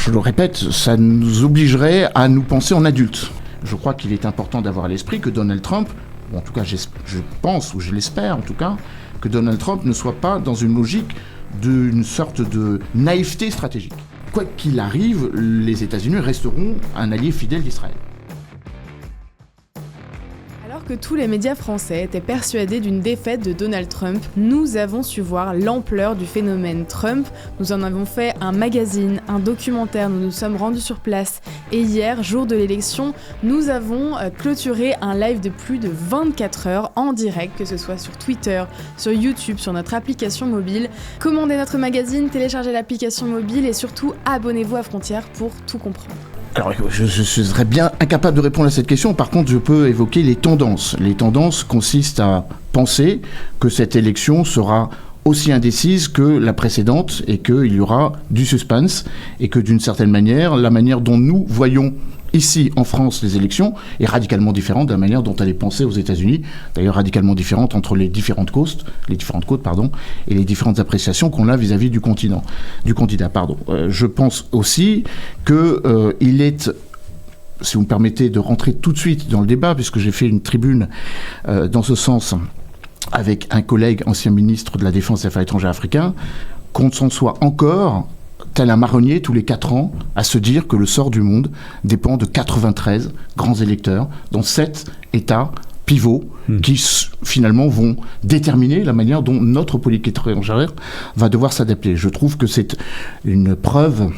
je le répète, ça nous obligerait à nous penser en adultes. Je crois qu'il est important d'avoir à l'esprit que Donald Trump, ou en tout cas je pense, ou je l'espère en tout cas, que Donald Trump ne soit pas dans une logique d'une sorte de naïveté stratégique. Quoi qu'il arrive, les États-Unis resteront un allié fidèle d'Israël. Alors que tous les médias français étaient persuadés d'une défaite de Donald Trump, nous avons su voir l'ampleur du phénomène Trump. Nous en avons fait un magazine, un documentaire, nous nous sommes rendus sur place. Et hier, jour de l'élection, nous avons clôturé un live de plus de 24 heures en direct, que ce soit sur Twitter, sur YouTube, sur notre application mobile. Commandez notre magazine, téléchargez l'application mobile et surtout abonnez-vous à Frontières pour tout comprendre. Alors, je serais bien incapable de répondre à cette question. Par contre, je peux évoquer les tendances. Les tendances consistent à penser que cette élection sera aussi indécise que la précédente et qu'il y aura du suspense et que d'une certaine manière, la manière dont nous voyons ici en France les élections est radicalement différente de la manière dont elle est pensée aux États-Unis, d'ailleurs radicalement différente entre les différentes côtes, et les différentes appréciations qu'on a vis-à-vis du candidat. Je pense aussi qu'il est, si vous me permettez de rentrer tout de suite dans le débat, puisque j'ai fait une tribune dans ce sens avec un collègue ancien ministre de la Défense et des Affaires étrangères africain, qu'on s'en soit encore tel un marronnier tous les 4 ans, à se dire que le sort du monde dépend de 93 grands électeurs dans 7 États pivots qui finalement vont déterminer la manière dont notre politique étrangère va devoir s'adapter. Je trouve que c'est une preuve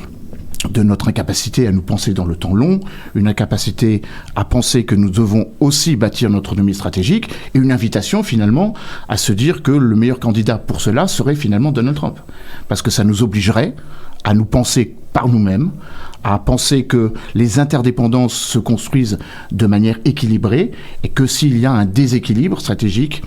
de notre incapacité à nous penser dans le temps long, une incapacité à penser que nous devons aussi bâtir notre autonomie stratégique, et une invitation finalement à se dire que le meilleur candidat pour cela serait finalement Donald Trump. Parce que ça nous obligerait à nous penser par nous-mêmes, à penser que les interdépendances se construisent de manière équilibrée, et que s'il y a un déséquilibre stratégique,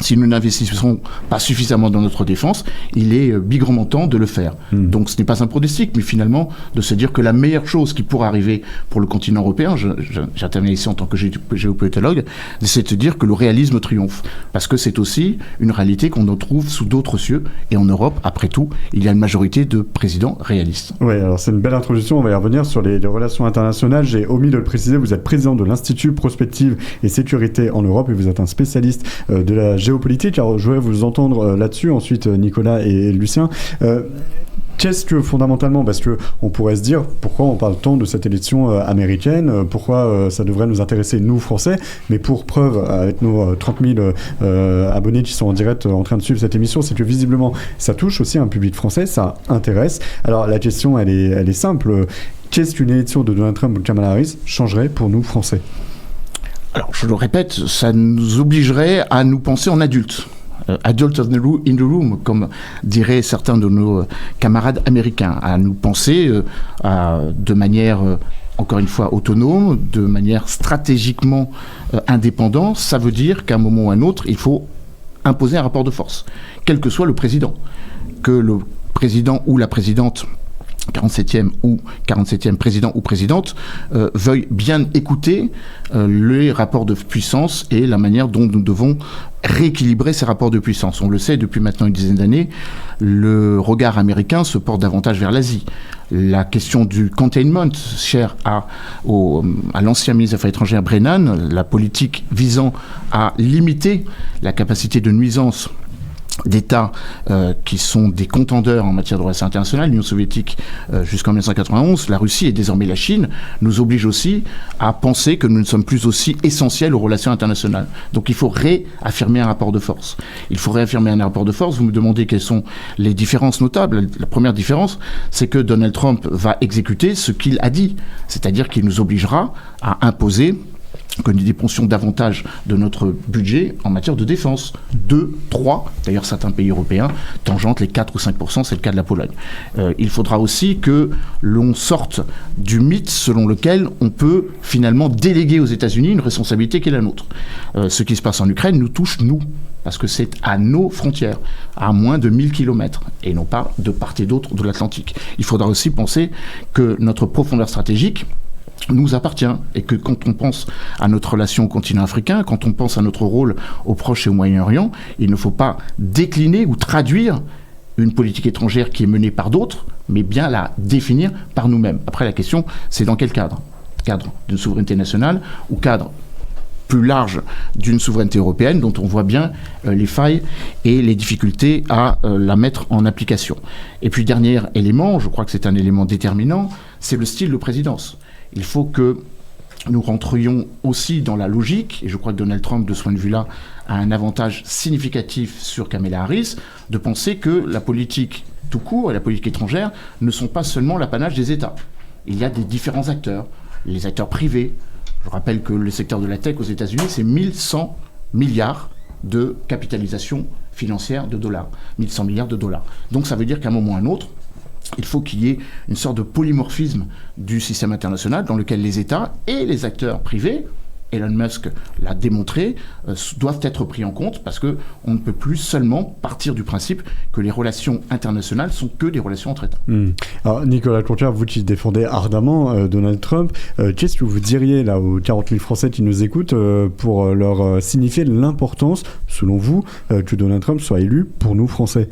si nous n'investissons pas suffisamment dans notre défense, il est bigrement temps de le faire. Donc ce n'est pas un pronostic, mais finalement de se dire que la meilleure chose qui pourrait arriver pour le continent européen, j'interviens ici en tant que géopolitologue, c'est de se dire que le réalisme triomphe. Parce que c'est aussi une réalité qu'on retrouve sous d'autres cieux. Et en Europe, après tout, il y a une majorité de présidents réalistes. Oui, alors c'est une belle introduction. On va y revenir sur les relations internationales. J'ai omis de le préciser, vous êtes président de l'Institut Prospective et Sécurité en Europe et vous êtes un spécialiste de la géopolitique. Alors je voudrais vous entendre là-dessus, ensuite Nicolas et Lucien. Qu'est-ce que fondamentalement, parce qu'on pourrait se dire pourquoi on parle tant de cette élection américaine, pourquoi ça devrait nous intéresser nous Français, mais pour preuve avec nos 30 000 abonnés qui sont en direct en train de suivre cette émission, c'est que visiblement ça touche aussi un public français, ça intéresse. Alors la question elle est simple, qu'est-ce qu'une élection de Donald Trump ou Kamala Harris changerait pour nous Français ? Alors, je le répète, ça nous obligerait à nous penser en adultes. Adults in the room, comme diraient certains de nos camarades américains, à nous penser de manière, encore une fois, autonome, de manière stratégiquement indépendante. Ça veut dire qu'à un moment ou à un autre, il faut imposer un rapport de force, quel que soit le président. Que le président ou la présidente 47e président ou présidente veuille bien écouter les rapports de puissance et la manière dont nous devons rééquilibrer ces rapports de puissance. On le sait depuis maintenant une dizaine d'années, le regard américain se porte davantage vers l'Asie. La question du containment, chère à l'ancien ministre des Affaires étrangères Brennan, la politique visant à limiter la capacité de nuisance d'États qui sont des contendeurs en matière de relations internationales, l'Union soviétique jusqu'en 1991, la Russie et désormais la Chine, nous oblige aussi à penser que nous ne sommes plus aussi essentiels aux relations internationales. Donc il faut réaffirmer un rapport de force. Il faut réaffirmer un rapport de force. Vous me demandez quelles sont les différences notables. La première différence, c'est que Donald Trump va exécuter ce qu'il a dit, c'est-à-dire qu'il nous obligera à imposer que nous dépensions davantage de notre budget en matière de défense. 2, 3, d'ailleurs certains pays européens tangentent les 4 ou 5%, c'est le cas de la Pologne. Il faudra aussi que l'on sorte du mythe selon lequel on peut finalement déléguer aux États-Unis une responsabilité qui est la nôtre. Ce qui se passe en Ukraine nous touche, nous, parce que c'est à nos frontières, à moins de 1000 km, et non pas de part et d'autre de l'Atlantique. Il faudra aussi penser que notre profondeur stratégique nous appartient, et que quand on pense à notre relation au continent africain, quand on pense à notre rôle au Proche et au Moyen-Orient, il ne faut pas décliner ou traduire une politique étrangère qui est menée par d'autres, mais bien la définir par nous-mêmes. Après, la question, c'est dans quel cadre ? Cadre d'une souveraineté nationale ou cadre plus large d'une souveraineté européenne dont on voit bien les failles et les difficultés à la mettre en application. Et puis, dernier élément, je crois que c'est un élément déterminant, c'est le style de présidence. Il faut que nous rentrions aussi dans la logique, et je crois que Donald Trump, de ce point de vue-là, a un avantage significatif sur Kamala Harris, de penser que la politique tout court et la politique étrangère ne sont pas seulement l'apanage des États. Il y a des différents acteurs, les acteurs privés. Je rappelle que le secteur de la tech aux États-Unis, c'est 1100 milliards de capitalisation financière de dollars. 1100 milliards de dollars. Donc ça veut dire qu'à un moment ou à un autre, il faut qu'il y ait une sorte de polymorphisme du système international dans lequel les États et les acteurs privés, Elon Musk l'a démontré, doivent être pris en compte parce qu'on ne peut plus seulement partir du principe que les relations internationales sont que des relations entre États. Alors, Nicolas Cloutier, vous qui défendez ardemment Donald Trump, qu'est-ce que vous diriez là aux 40 000 Français qui nous écoutent pour leur signifier l'importance, selon vous, que Donald Trump soit élu pour nous Français ?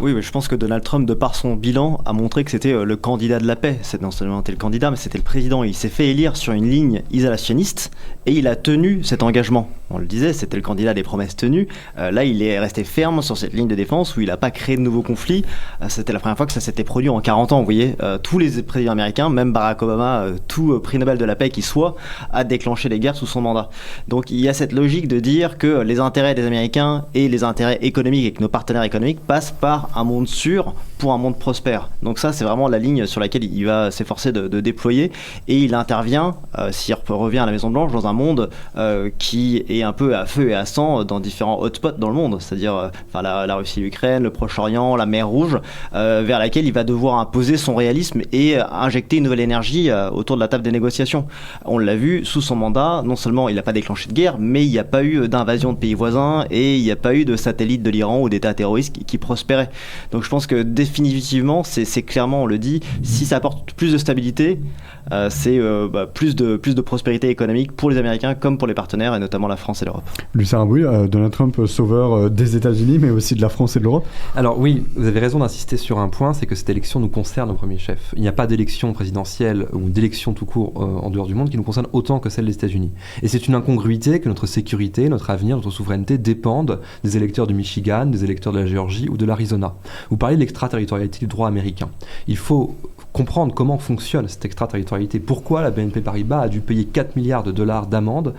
Oui, mais je pense que Donald Trump, de par son bilan, a montré que c'était le candidat de la paix. C'est non seulement le candidat, mais c'était le président. Il s'est fait élire sur une ligne isolationniste et il a tenu cet engagement. On le disait, c'était le candidat des promesses tenues. Là, il est resté ferme sur cette ligne de défense où il n'a pas créé de nouveaux conflits. C'était la première fois que ça s'était produit en 40 ans. Vous voyez, tous les présidents américains, même Barack Obama, tout prix Nobel de la paix qui soit, a déclenché les guerres sous son mandat. Donc il y a cette logique de dire que les intérêts des Américains et les intérêts économiques et que nos partenaires économiques passent par un monde sûr pour un monde prospère. Donc ça, c'est vraiment la ligne sur laquelle il va s'efforcer de déployer. Et il intervient, s'il revient à la Maison-Blanche, dans un monde qui est un peu à feu et à sang dans différents hotspots dans le monde, c'est-à-dire la Russie, l'Ukraine, le Proche-Orient, la mer Rouge, vers laquelle il va devoir imposer son réalisme et injecter une nouvelle énergie autour de la table des négociations. On l'a vu, sous son mandat, non seulement il n'a pas déclenché de guerre, mais il n'y a pas eu d'invasion de pays voisins et il n'y a pas eu de satellites de l'Iran ou d'États terroristes qui prospéraient. Donc je pense que définitivement, c'est clairement, on le dit, si ça apporte plus de stabilité, c'est plus de prospérité économique pour les Américains comme pour les partenaires et notamment la France et l'Europe. Lucien Rabouille, Donald Trump sauveur des États-Unis mais aussi de la France et de l'Europe. Alors oui, vous avez raison d'insister sur un point, c'est que cette élection nous concerne au premier chef. Il n'y a pas d'élection présidentielle ou d'élection tout court en dehors du monde qui nous concerne autant que celle des États-Unis. Et c'est une incongruité que notre sécurité, notre avenir, notre souveraineté dépendent des électeurs du Michigan, des électeurs de la Géorgie ou de l'Arizona. Vous parlez de l'extraterritorialité du droit américain. Il faut comprendre comment fonctionne cette extraterritorialité. Pourquoi la BNP Paribas a dû payer 4 milliards de dollars d'amende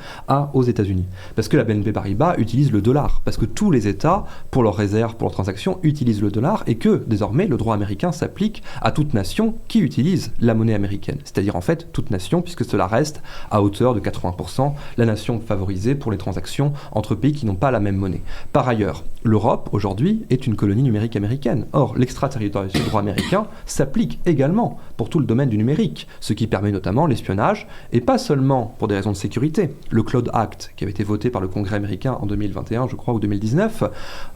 aux États-Unis ? Parce que la BNP Paribas utilise le dollar. Parce que tous les États, pour leurs réserves, pour leurs transactions, utilisent le dollar et que, désormais, le droit américain s'applique à toute nation qui utilise la monnaie américaine. C'est-à-dire, en fait, toute nation, puisque cela reste à hauteur de 80% la nation favorisée pour les transactions entre pays qui n'ont pas la même monnaie. Par ailleurs, l'Europe, aujourd'hui, est une colonie numérique américaine. Or, l'extraterritorialité du droit américain s'applique également pour tout le domaine du numérique, ce qui permet notamment l'espionnage, et pas seulement pour des raisons de sécurité. Le Cloud Act, qui avait été voté par le Congrès américain en 2021, je crois, ou 2019,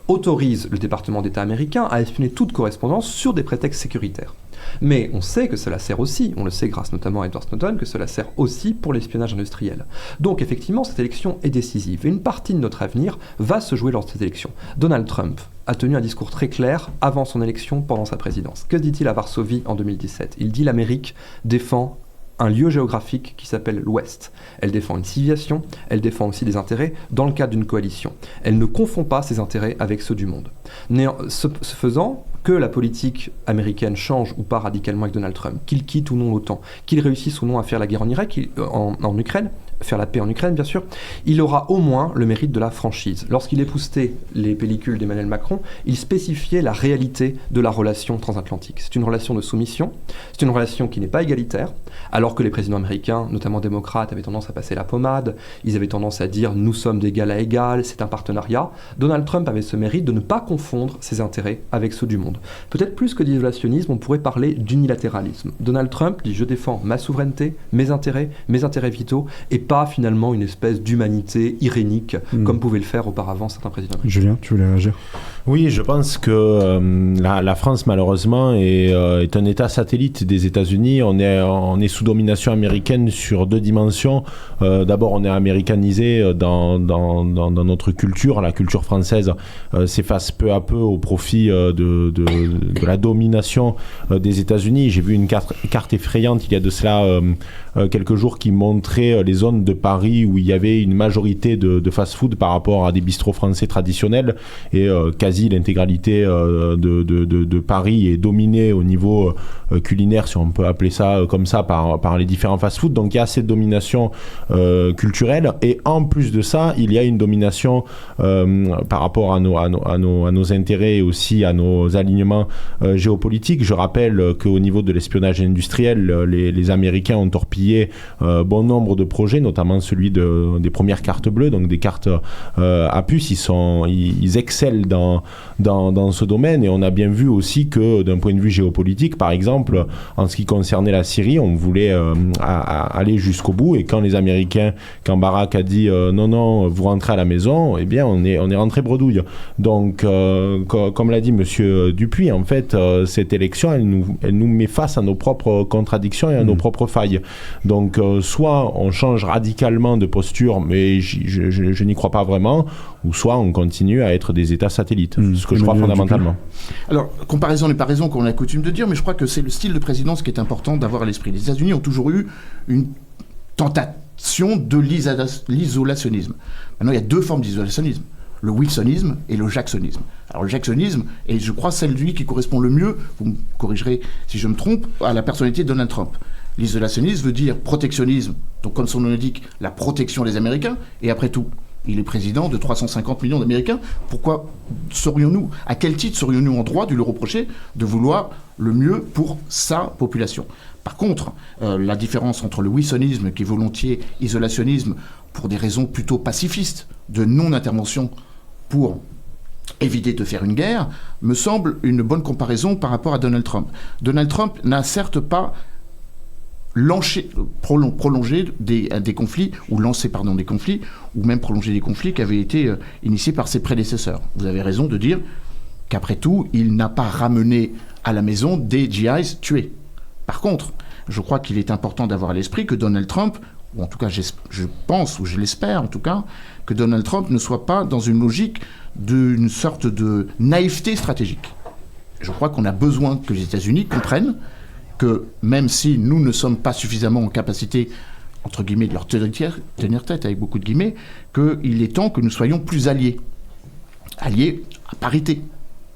autorise le département d'État américain à espionner toute correspondance sur des prétextes sécuritaires. Mais on sait que cela sert aussi, on le sait grâce notamment à Edward Snowden, que cela sert aussi pour l'espionnage industriel. Donc effectivement, cette élection est décisive. Et une partie de notre avenir va se jouer lors de cette élection. Donald Trump a tenu un discours très clair avant son élection, pendant sa présidence. Que dit-il à Varsovie en 2017 ? Il dit « L'Amérique défend un lieu géographique qui s'appelle l'Ouest. Elle défend une civilisation, elle défend aussi des intérêts dans le cadre d'une coalition. Elle ne confond pas ses intérêts avec ceux du monde. » Ce faisant, que la politique américaine change ou pas radicalement avec Donald Trump, qu'il quitte ou non l'OTAN, qu'il réussisse ou non à faire la guerre en Ukraine, faire la paix en Ukraine bien sûr, il aura au moins le mérite de la franchise. Lorsqu'il époussetait les pellicules d'Emmanuel Macron, il spécifiait la réalité de la relation transatlantique. C'est une relation de soumission, c'est une relation qui n'est pas égalitaire, alors que les présidents américains, notamment démocrates, avaient tendance à passer la pommade, ils avaient tendance à dire « nous sommes d'égal à égal, c'est un partenariat ». Donald Trump avait ce mérite de ne pas confondre ses intérêts avec ceux du monde. Peut-être plus que d'isolationnisme, on pourrait parler d'unilatéralisme. Donald Trump dit « je défends ma souveraineté, mes intérêts vitaux, et pas finalement une espèce d'humanité irénique comme pouvaient le faire auparavant certains présidents. Julien, tu voulais réagir ? Oui, je pense que la France, malheureusement, est un État satellite des États-Unis. On est sous domination américaine sur deux dimensions. D'abord, on est américanisé dans notre culture. La culture française s'efface peu à peu au profit de la domination des États-Unis. J'ai vu une carte effrayante il y a de cela quelques jours qui montrait les zones de Paris où il y avait une majorité de fast-food par rapport à des bistrots français traditionnels et quasi l'intégralité de Paris est dominée au niveau culinaire, si on peut appeler ça comme ça, par les différents fast-food. Donc il y a cette domination culturelle et en plus de ça, il y a une domination par rapport à nos intérêts et aussi à nos alignements géopolitiques. Je rappelle qu'au niveau de l'espionnage industriel, les Américains ont torpillé bon nombre de projets, notamment celui des premières cartes bleues, donc des cartes à puce. Ils excellent dans ce domaine et on a bien vu aussi que d'un point de vue géopolitique, par exemple, en ce qui concernait la Syrie, on voulait aller jusqu'au bout et quand Barack a dit non, vous rentrez à la maison, eh bien on est rentré bredouille. Donc comme l'a dit monsieur Dupuis, en fait cette élection elle nous met face à nos propres contradictions et à nos propres failles. Donc soit on change radicalement de posture, mais je n'y crois pas vraiment, ou soit on continue à être des États satellites, ce que je crois fondamentalement. Alors, comparaison n'est pas raison, comme on a coutume de dire, mais je crois que c'est le style de présidence qui est important d'avoir à l'esprit. Les États-Unis ont toujours eu une tentation de l'isolationnisme. Maintenant, il y a deux formes d'isolationnisme, le wilsonisme et le jacksonisme. Alors le jacksonisme est, je crois, celui qui correspond le mieux, vous me corrigerez si je me trompe, à la personnalité de Donald Trump. L'isolationnisme veut dire protectionnisme, donc comme son nom l'indique, la protection des Américains, et après tout, il est président de 350 millions d'Américains. Pourquoi à quel titre serions-nous en droit de lui reprocher de vouloir le mieux pour sa population ? Par contre, la différence entre le wilsonisme, qui est volontiers isolationnisme pour des raisons plutôt pacifistes, de non-intervention pour éviter de faire une guerre, me semble une bonne comparaison par rapport à Donald Trump. Donald Trump n'a certes pas prolonger des conflits, ou lancer des conflits, ou même prolonger des conflits qui avaient été initiés par ses prédécesseurs. Vous avez raison de dire qu'après tout, il n'a pas ramené à la maison des GIs tués. Par contre, je crois qu'il est important d'avoir à l'esprit que Donald Trump, ou en tout cas je pense, ou je l'espère en tout cas, que Donald Trump ne soit pas dans une logique d'une sorte de naïveté stratégique. Je crois qu'on a besoin que les États-Unis comprennent que même si nous ne sommes pas suffisamment en capacité, entre guillemets, de leur tenir tête, avec beaucoup de guillemets, qu'il est temps que nous soyons plus alliés à parité.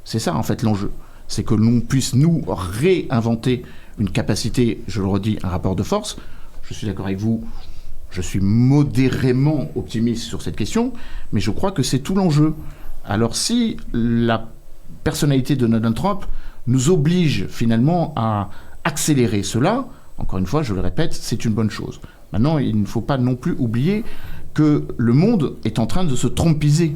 C'est ça, en fait, l'enjeu. C'est que l'on puisse nous réinventer une capacité, je le redis, un rapport de force. Je suis d'accord avec vous, je suis modérément optimiste sur cette question, mais je crois que c'est tout l'enjeu. Alors si la personnalité de Donald Trump nous oblige finalement à accélérer cela, encore une fois, je le répète, c'est une bonne chose. Maintenant, il ne faut pas non plus oublier que le monde est en train de se trompiser,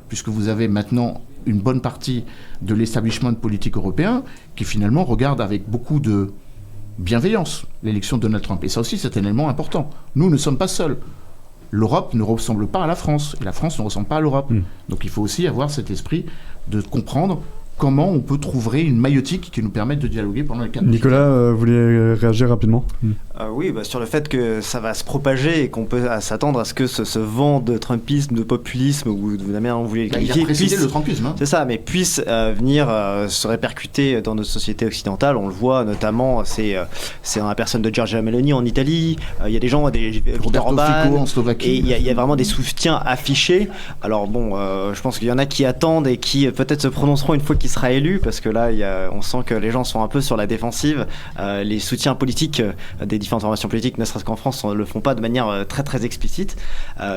puisque vous avez maintenant une bonne partie de l'establishment politique européen qui finalement regarde avec beaucoup de bienveillance l'élection de Donald Trump. Et ça aussi, c'est un élément important. Nous ne sommes pas seuls. L'Europe ne ressemble pas à la France, et la France ne ressemble pas à l'Europe. Donc il faut aussi avoir cet esprit de comprendre comment on peut trouver une maïotique qui nous permette de dialoguer pendant les 4 ans. Nicolas, vous voulez réagir rapidement ? Oui, sur le fait que ça va se propager et qu'on peut s'attendre à ce que ce vent de trumpisme, de populisme, ou de la manière dont vous voulez le qualifier, il a précédé le trumpisme. C'est ça, mais puisse venir se répercuter dans notre société occidentale. On le voit notamment, c'est dans la personne de Giorgia Meloni en Italie. Il y a des gens, Roberto Fico en Slovaquie. Et il y a vraiment des soutiens affichés. Alors je pense qu'il y en a qui attendent et qui peut-être se prononceront une fois qu'il sera élu, parce que là, on sent que les gens sont un peu sur la défensive. Les soutiens politiques des différentes formations politiques, ne serait-ce qu'en France, ne le font pas de manière très très explicite,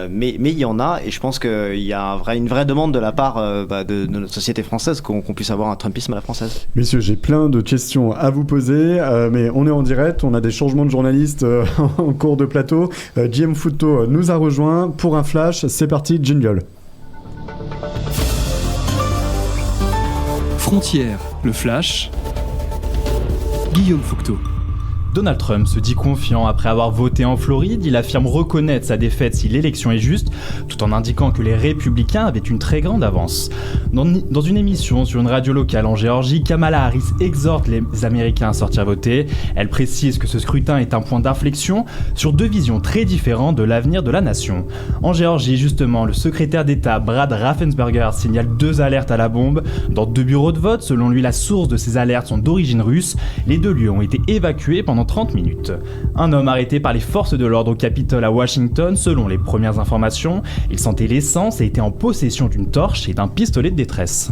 mais il y en a, et je pense qu'il y a une vraie demande de la part de notre société française qu'on puisse avoir un trumpisme à la française. Messieurs, j'ai plein de questions à vous poser, mais on est en direct, on a des changements de journalistes en cours de plateau. Guillaume Fouto nous a rejoint pour un flash. C'est parti, jingle. Frontières, le flash. Guillaume Foucault. Donald Trump se dit confiant après avoir voté en Floride. Il affirme reconnaître sa défaite si l'élection est juste, tout en indiquant que les républicains avaient une très grande avance. Dans une émission sur une radio locale en Géorgie, Kamala Harris exhorte les Américains à sortir voter. Elle précise que ce scrutin est un point d'inflexion sur deux visions très différentes de l'avenir de la nation. En Géorgie, justement, le secrétaire d'État Brad Raffensperger signale 2 alertes à la bombe. Dans 2 bureaux de vote, selon lui, la source de ces alertes sont d'origine russe. Les 2 lieux ont été évacués pendant 30 minutes. Un homme arrêté par les forces de l'ordre au Capitole à Washington, selon les premières informations. Il sentait l'essence et était en possession d'une torche et d'un pistolet de détresse.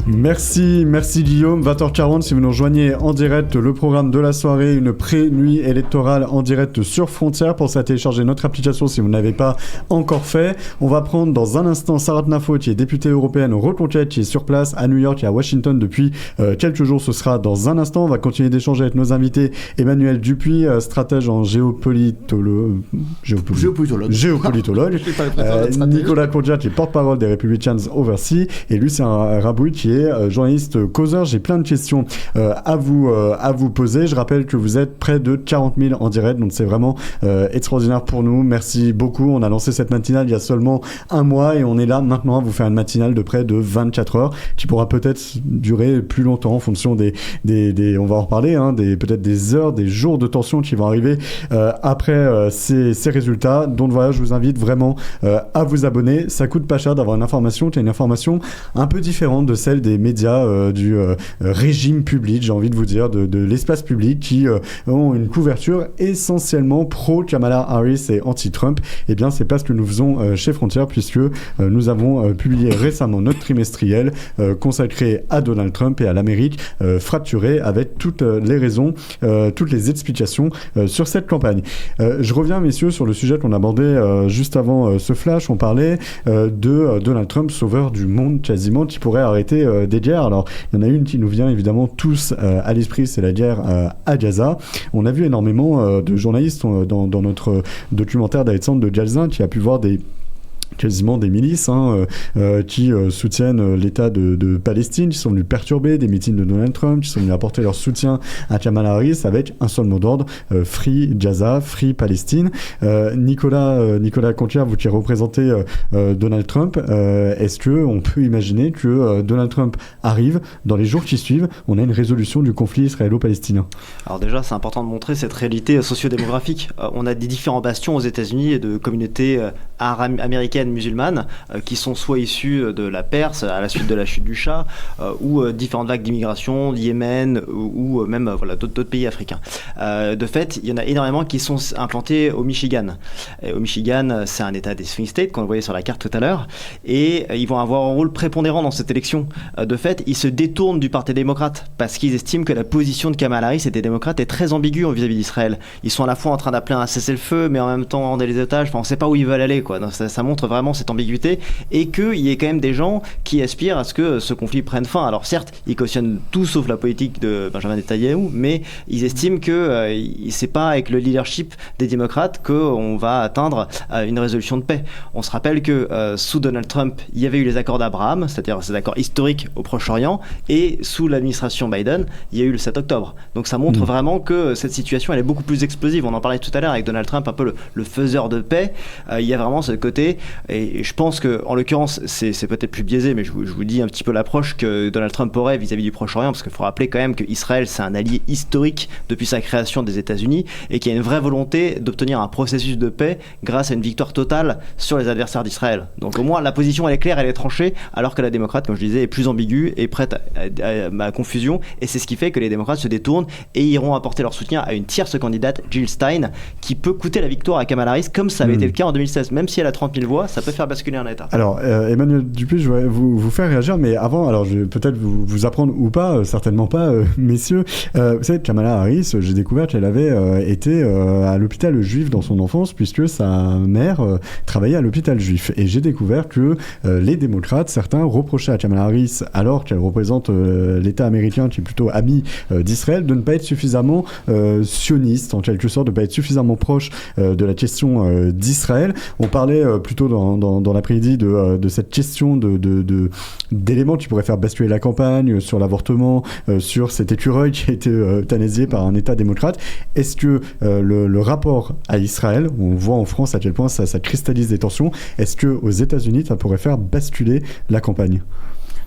Merci Guillaume. 20h40, si vous nous rejoignez en direct, le programme de la soirée, une pré-nuit électorale en direct sur Frontières. Pensez à télécharger notre application si vous ne l'avez pas encore fait. On va prendre dans un instant Sarah Knafo, qui est députée européenne au Reconquête, qui est sur place à New York et à Washington depuis quelques jours. Ce sera dans un instant. On va continuer d'échanger avec nos invités. Emmanuel Dupuis, stratège en géopolitologue. Nicolas Condia, qui est porte-parole des Republicans Overseas, et Lucien Rabouille, qui est journaliste causeur. J'ai plein de questions à vous poser. Je rappelle que vous êtes près de 40 000 en direct, donc c'est vraiment extraordinaire pour nous. Merci beaucoup. On a lancé cette matinale il y a seulement un mois et on est là maintenant à vous faire une matinale de près de 24 heures qui pourra peut-être durer plus longtemps en fonction des on va en reparler, hein, peut-être des heures, des jours de tension qui vont arriver après ces résultats. Donc voilà, je vous invite vraiment à vous abonner. Ça coûte pas cher d'avoir une information qui est une information un peu différente de celle des médias du régime public, j'ai envie de vous dire, de l'espace public qui ont une couverture essentiellement pro-Kamala Harris et anti-Trump. Eh bien, c'est pas ce que nous faisons chez Frontières, puisque nous avons publié récemment notre trimestriel consacré à Donald Trump et à l'Amérique fracturée, avec toutes les raisons, toutes les explications sur cette campagne. Je reviens, messieurs, sur le sujet qu'on abordait juste avant ce flash. On parlait de Donald Trump, sauveur du monde quasiment, qui pourrait arrêter des guerres. Alors, il y en a une qui nous vient évidemment tous à l'esprit, c'est la guerre à Gaza. On a vu énormément de journalistes dans notre documentaire d'Alexandre de Galzin qui a pu voir quasiment des milices qui soutiennent l'État de Palestine, qui sont venus perturber des meetings de Donald Trump, qui sont venus apporter leur soutien à Kamala Harris avec un seul mot d'ordre, Free Gaza, Free Palestine. Nicolas Conquier, vous qui représentez Donald Trump, est-ce qu'on peut imaginer que Donald Trump arrive, dans les jours qui suivent, on a une résolution du conflit israélo-palestinien? Alors déjà, c'est important de montrer cette réalité sociodémographique. On a des différents bastions aux États-Unis et de communautés américaines musulmanes qui sont soit issues de la Perse à la suite de la chute du Shah ou différentes vagues d'immigration, du Yémen ou même d'autres pays africains. De fait, il y en a énormément qui sont implantés au Michigan. Et au Michigan, c'est un état des swing states qu'on voyait sur la carte tout à l'heure et ils vont avoir un rôle prépondérant dans cette élection. De fait, ils se détournent du Parti démocrate parce qu'ils estiment que la position de Kamala Harris et des démocrates est très ambiguë vis-à-vis d'Israël. Ils sont à la fois en train d'appeler un cessez-le-feu mais en même temps rendre les otages. Enfin, on ne sait pas où ils veulent aller, quoi. Donc, ça montre vraiment cette ambiguïté et qu'il y ait quand même des gens qui aspirent à ce que ce conflit prenne fin. Alors certes, ils cautionnent tout sauf la politique de Benjamin Netanyahou, mais ils estiment que c'est pas avec le leadership des démocrates qu'on va atteindre une résolution de paix. On se rappelle que sous Donald Trump, il y avait eu les accords d'Abraham, c'est-à-dire ces accords historiques au Proche-Orient, et sous l'administration Biden, il y a eu le 7 octobre. Donc ça montre vraiment que cette situation, elle est beaucoup plus explosive. On en parlait tout à l'heure avec Donald Trump, un peu le faiseur de paix. Il y a vraiment ce côté, et je pense qu'en l'occurrence, c'est peut-être plus biaisé, mais je vous dis un petit peu l'approche que Donald Trump aurait vis-à-vis du Proche-Orient, parce qu'il faut rappeler quand même qu'Israël, c'est un allié historique depuis sa création des États-Unis, et qu'il y a une vraie volonté d'obtenir un processus de paix grâce à une victoire totale sur les adversaires d'Israël. Donc au moins, la position, elle est claire, elle est tranchée, alors que la démocrate, comme je disais, est plus ambiguë et prête à confusion, et c'est ce qui fait que les démocrates se détournent et iront apporter leur soutien à une tierce candidate, Jill Stein, qui peut coûter la victoire à Kamala Harris, comme ça avait été le cas en 2016. Même si elle a 30 000 voix, ça peut faire basculer un État. Alors, Emmanuel Dupuis, je vais vous faire réagir, mais avant, alors je vais peut-être vous apprendre ou pas, certainement pas, messieurs. Vous savez, Kamala Harris, j'ai découvert qu'elle avait été à l'hôpital juif dans son enfance, puisque sa mère travaillait à l'hôpital juif. Et j'ai découvert que les démocrates, certains, reprochaient à Kamala Harris, alors qu'elle représente l'État américain, qui est plutôt ami d'Israël, de ne pas être suffisamment sioniste, en quelque sorte, de ne pas être suffisamment proche de la question d'Israël. On parlait plutôt dans l'après-midi de cette question d'éléments qui pourraient faire basculer la campagne, sur l'avortement, sur cet écureuil qui a été euthanasié par un État démocrate. Est-ce que le rapport à Israël, on voit en France à quel point ça cristallise des tensions, est-ce qu'aux États-Unis, ça pourrait faire basculer la campagne ?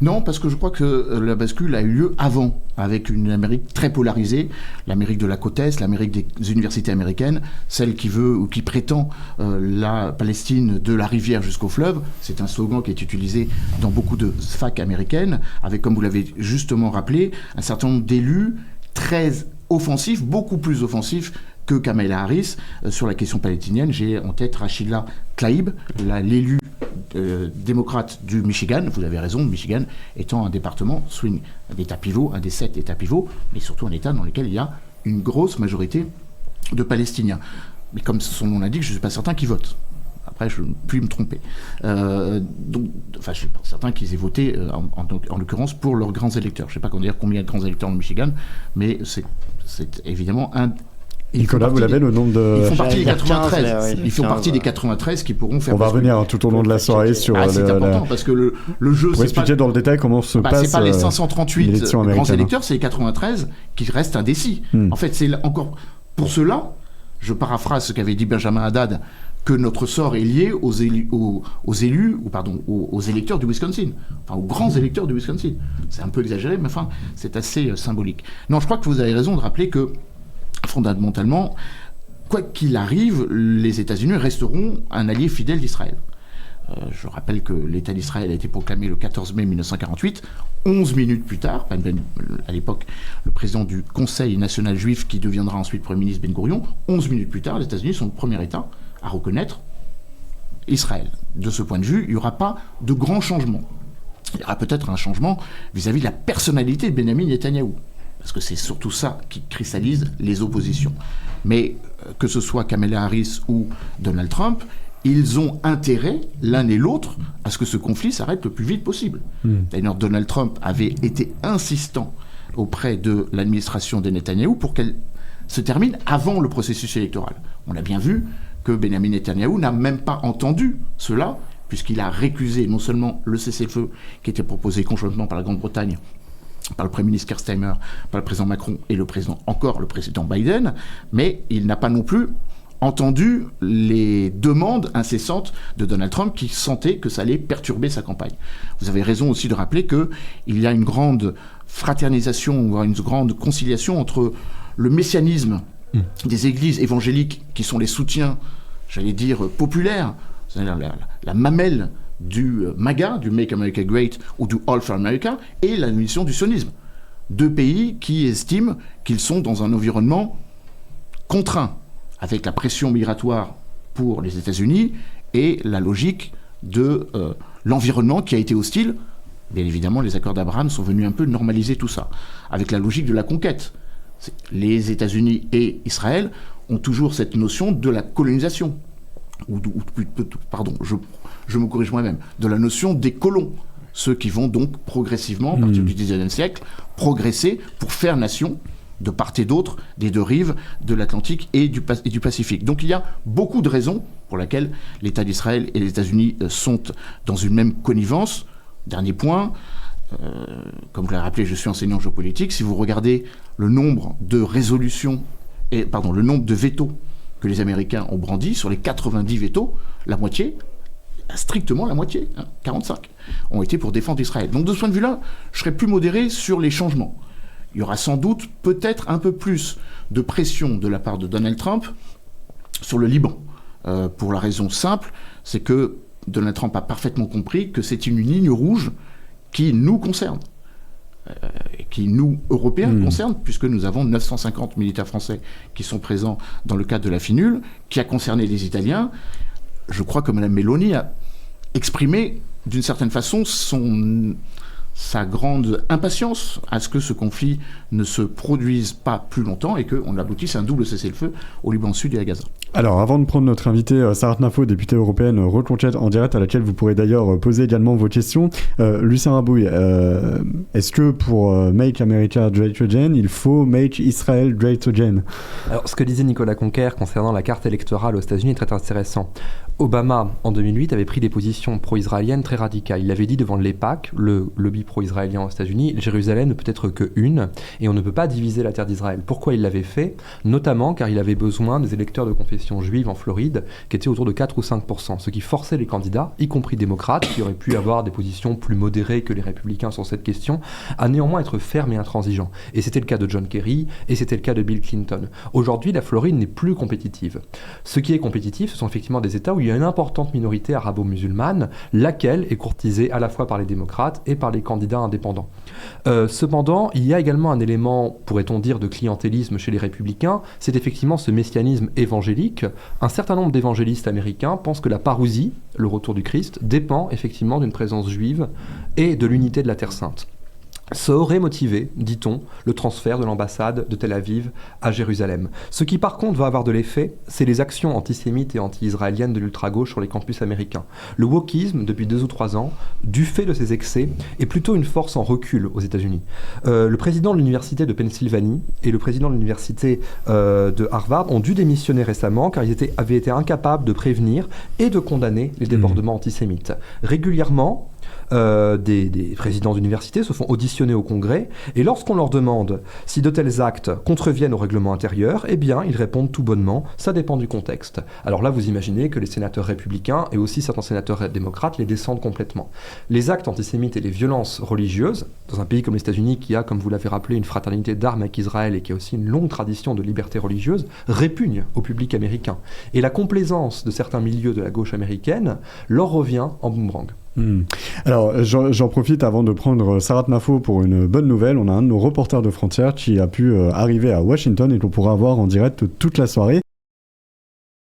Non, parce que je crois que la bascule a eu lieu avant, avec une Amérique très polarisée, l'Amérique de la côte Est, l'Amérique des universités américaines, celle qui veut ou qui prétend la Palestine de la rivière jusqu'au fleuve. C'est un slogan qui est utilisé dans beaucoup de facs américaines, avec, comme vous l'avez justement rappelé, un certain nombre d'élus très offensifs, beaucoup plus offensifs que Kamala Harris sur la question palestinienne. J'ai en tête Rashida Tlaib, l'élu démocrate du Michigan. Vous avez raison, le Michigan étant un département swing, un État pivot, un des 7 États pivots, mais surtout un État dans lequel il y a une grosse majorité de Palestiniens. Mais comme son nom l'indique, je ne suis pas certain qu'ils votent. Après, je ne puis me tromper. Je ne suis pas certain qu'ils aient voté, en l'occurrence, pour leurs grands électeurs. Je ne sais pas combien il y a de grands électeurs au Michigan, mais c'est évidemment un... Nicolas, vous l'avez, le nombre de... Ils font partie des 93. 15, Ils font partie des 93 qui pourront faire... On va revenir tout au long de la soirée sur... c'est important, parce que le jeu... Pour expliquer dans le détail comment se passe... C'est pas les 538 grands électeurs, c'est les 93 qui restent indécis. En fait, c'est encore... Pour cela, je paraphrase ce qu'avait dit Benjamin Haddad, que notre sort est lié aux électeurs du Wisconsin, enfin aux grands électeurs du Wisconsin. C'est un peu exagéré, mais enfin, c'est assez symbolique. Non, je crois que vous avez raison de rappeler que, fondamentalement, quoi qu'il arrive, les États-Unis resteront un allié fidèle d'Israël. Je rappelle que l'État d'Israël a été proclamé le 14 mai 1948, 11 minutes plus tard, à l'époque, le président du Conseil national juif, qui deviendra ensuite Premier ministre Ben Gourion, 11 minutes plus tard, les États-Unis sont le premier État à reconnaître Israël. De ce point de vue, il n'y aura pas de grand changement. Il y aura peut-être un changement vis-à-vis de la personnalité de Benyamin Netanyahou, parce que c'est surtout ça qui cristallise les oppositions. Mais que ce soit Kamala Harris ou Donald Trump, ils ont intérêt, l'un et l'autre, à ce que ce conflit s'arrête le plus vite possible. D'ailleurs, Donald Trump avait été insistant auprès de l'administration de Netanyahou pour qu'elle se termine avant le processus électoral. On a bien vu que Benyamin Netanyahou n'a même pas entendu cela, puisqu'il a récusé non seulement le cessez-le-feu qui était proposé conjointement par la Grande-Bretagne, par le Premier ministre Keir Starmer, par le président Macron et le président Biden, mais il n'a pas non plus entendu les demandes incessantes de Donald Trump qui sentait que ça allait perturber sa campagne. Vous avez raison aussi de rappeler qu'il y a une grande fraternisation, voire une grande conciliation entre le messianisme des églises évangéliques qui sont les soutiens, j'allais dire, populaires, c'est-à-dire la mamelle du MAGA, du Make America Great ou du All for America, et la mission du sionisme. Deux pays qui estiment qu'ils sont dans un environnement contraint, avec la pression migratoire pour les États-Unis et la logique de l'environnement qui a été hostile. Bien évidemment, les accords d'Abraham sont venus un peu normaliser tout ça, avec la logique de la conquête. Les États-Unis et Israël ont toujours cette notion de la colonisation, je me corrige moi-même, de la notion des colons, ceux qui vont donc progressivement, à partir du XIXe siècle, progresser pour faire nation de part et d'autre des deux rives de l'Atlantique et du Pacifique. Donc il y a beaucoup de raisons pour lesquelles l'État d'Israël et les États-Unis sont dans une même connivence. Dernier point, comme je l'ai rappelé, je suis enseignant en géopolitique. Si vous regardez le nombre de résolutions, le nombre de vétos que les Américains ont brandis, sur les 90 vétos, la moitié, strictement la moitié, 45, ont été pour défendre Israël. Donc de ce point de vue-là, je serais plus modéré sur les changements. Il y aura sans doute peut-être un peu plus de pression de la part de Donald Trump sur le Liban. Pour la raison simple, c'est que Donald Trump a parfaitement compris que c'est une ligne rouge qui nous concerne, qui nous, Européens, concerne, puisque nous avons 950 militaires français qui sont présents dans le cadre de la FINUL, qui a concerné les Italiens. Je crois que Mme Meloni exprimé d'une certaine façon sa grande impatience à ce que ce conflit ne se produise pas plus longtemps et qu'on aboutisse à un double cessez-le-feu au Liban Sud et à Gaza. Alors, avant de prendre notre invitée Sarat Nafo, députée européenne reconquête en direct, à laquelle vous pourrez d'ailleurs poser également vos questions, Lucien Rabouille, est-ce que pour Make America Great Again, il faut Make Israel Great Again? Alors, ce que disait Nicolas Conquer concernant la carte électorale aux États-Unis est très intéressant. Obama, en 2008, avait pris des positions pro-israéliennes très radicales. Il avait dit devant l'EPAC, le lobby pro-israélien aux États-Unis, Jérusalem ne peut être qu'une, et on ne peut pas diviser la terre d'Israël. Pourquoi il l'avait fait? Notamment car il avait besoin des électeurs de confession juive en Floride, qui étaient autour de 4 ou 5%, ce qui forçait les candidats, y compris démocrates, qui auraient pu avoir des positions plus modérées que les républicains sur cette question, à néanmoins être fermes et intransigeants. Et c'était le cas de John Kerry, et c'était le cas de Bill Clinton. Aujourd'hui, la Floride n'est plus compétitive. Ce qui est compétitif, ce sont effectivement des États où il y a une importante minorité arabo-musulmane, laquelle est courtisée à la fois par les démocrates et par les candidats indépendants. Cependant, il y a également un élément, pourrait-on dire, de clientélisme chez les républicains, c'est effectivement ce messianisme évangélique. Un certain nombre d'évangélistes américains pensent que la parousie, le retour du Christ, dépend effectivement d'une présence juive et de l'unité de la Terre Sainte. Ça aurait motivé, dit-on, le transfert de l'ambassade de Tel Aviv à Jérusalem. Ce qui par contre va avoir de l'effet, c'est les actions antisémites et anti-israéliennes de l'ultra-gauche sur les campus américains. Le wokisme, depuis 2 ou 3 ans, du fait de ses excès, est plutôt une force en recul aux États-Unis. Le président de l'université de Pennsylvanie et le président de l'université de Harvard ont dû démissionner récemment car ils avaient été incapables de prévenir et de condamner les débordements antisémites. Régulièrement, des présidents d'université se font auditionner au Congrès, et lorsqu'on leur demande si de tels actes contreviennent au règlement intérieur, eh bien, ils répondent tout bonnement, ça dépend du contexte. Alors là, vous imaginez que les sénateurs républicains, et aussi certains sénateurs démocrates, les descendent complètement. Les actes antisémites et les violences religieuses, dans un pays comme les États-Unis, qui a, comme vous l'avez rappelé, une fraternité d'armes avec Israël, et qui a aussi une longue tradition de liberté religieuse, répugnent au public américain. Et la complaisance de certains milieux de la gauche américaine leur revient en boomerang. Alors, j'en profite avant de prendre Sarat Nafo pour une bonne nouvelle. On a un de nos reporters de frontières qui a pu arriver à Washington et qu'on pourra voir en direct toute la soirée.